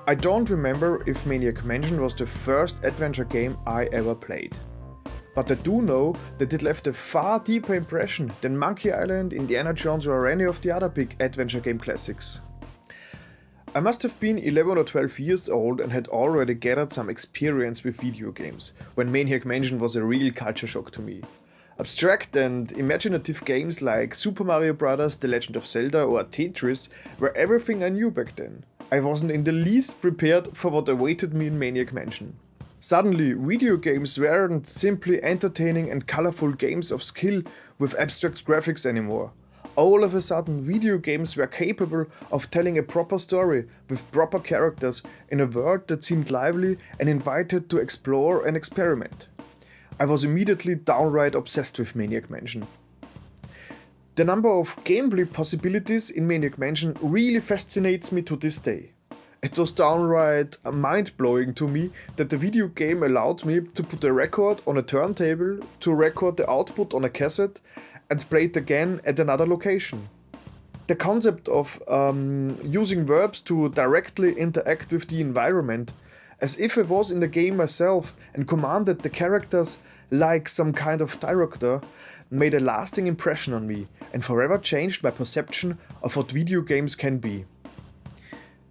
I don't remember if Maniac Mansion was the first adventure game I ever played. But I do know that it left a far deeper impression than Monkey Island, Indiana Jones or any of the other big adventure game classics. I must have been 11 or 12 years old and had already gathered some experience with video games, when Maniac Mansion was a real culture shock to me. Abstract and imaginative games like Super Mario Bros., The Legend of Zelda or Tetris were everything I knew back then. I wasn't in the least prepared for what awaited me in Maniac Mansion. Suddenly, video games weren't simply entertaining and colorful games of skill with abstract graphics anymore. All of a sudden, video games were capable of telling a proper story with proper characters in a world that seemed lively and invited to explore and experiment. I was immediately downright obsessed with Maniac Mansion. The number of gameplay possibilities in Maniac Mansion really fascinates me to this day. It was downright mind-blowing to me that the video game allowed me to put a record on a turntable, to record the output on a cassette and play it again at another location. The concept of using verbs to directly interact with the environment, as if I was in the game myself and commanded the characters like some kind of director, made a lasting impression on me and forever changed my perception of what video games can be.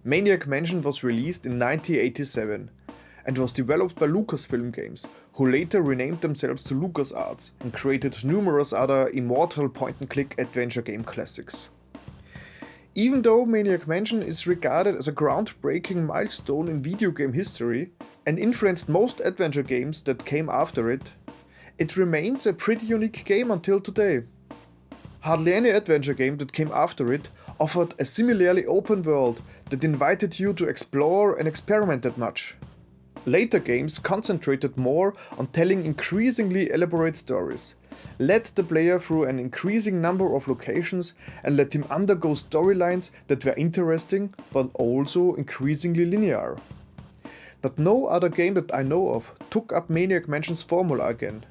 Maniac Mansion was released in 1987 and was developed by Lucasfilm Games, who later renamed themselves to LucasArts and created numerous other immortal point-and-click adventure game classics. Even though Maniac Mansion is regarded as a groundbreaking milestone in video game history and influenced most adventure games that came after it, it remains a pretty unique game until today. Hardly any adventure game that came after it offered a similarly open world that invited you to explore and experiment that much. Later games concentrated more on telling increasingly elaborate stories, led the player through an increasing number of locations and let him undergo storylines that were interesting but also increasingly linear. But no other game that I know of took up Maniac Mansion's formula again.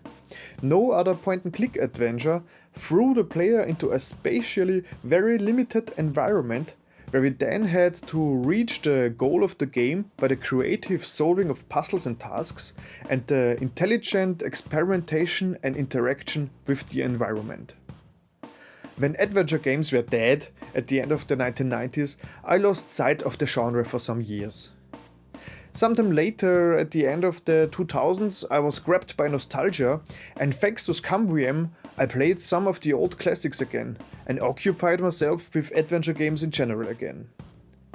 No other point-and-click adventure threw the player into a spatially very limited environment where we then had to reach the goal of the game by the creative solving of puzzles and tasks and the intelligent experimentation and interaction with the environment. When adventure games were dead at the end of the 1990s, I lost sight of the genre for some years. Sometime later, at the end of the 2000s, I was grabbed by nostalgia, and thanks to ScumVM, I played some of the old classics again, and occupied myself with adventure games in general again.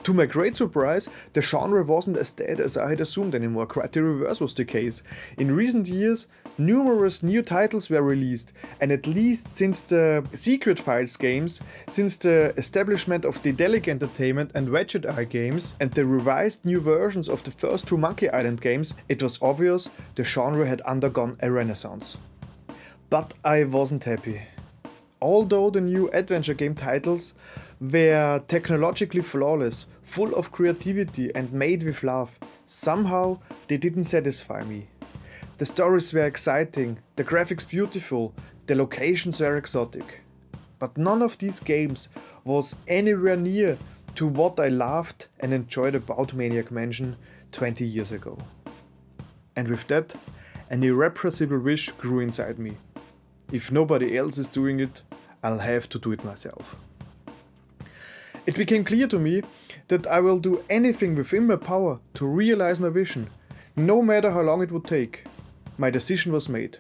To my great surprise, the genre wasn't as dead as I had assumed anymore, quite the reverse was the case. In recent years, numerous new titles were released, and at least since the Secret Files games, since the establishment of Daedalic Entertainment and Wedget Eye games, and the revised new versions of the first two Monkey Island games, it was obvious the genre had undergone a renaissance. But I wasn't happy. Although the new adventure game titles were technologically flawless, full of creativity and made with love, somehow they didn't satisfy me. The stories were exciting, the graphics beautiful, the locations were exotic. But none of these games was anywhere near to what I loved and enjoyed about Maniac Mansion 20 years ago. And with that, an irrepressible wish grew inside me. If nobody else is doing it, I'll have to do it myself. It became clear to me that I will do anything within my power to realize my vision, no matter how long it would take. My decision was made.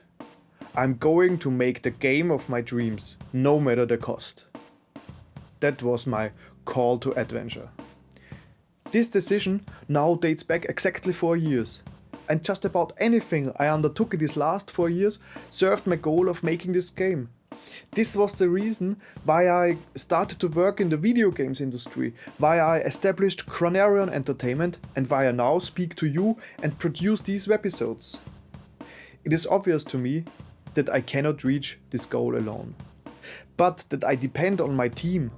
I'm going to make the game of my dreams, no matter the cost. That was my call to adventure. This decision now dates back exactly 4 years, and just about anything I undertook in these last 4 years served my goal of making this game. This was the reason why I started to work in the video games industry, why I established Chronerion Entertainment, and why I now speak to you and produce these Webisodes. It is obvious to me that I cannot reach this goal alone, but that I depend on my team,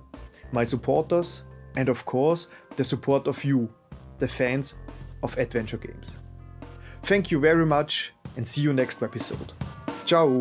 my supporters, and of course the support of you, the fans of adventure games. Thank you very much and see you next episode. Ciao!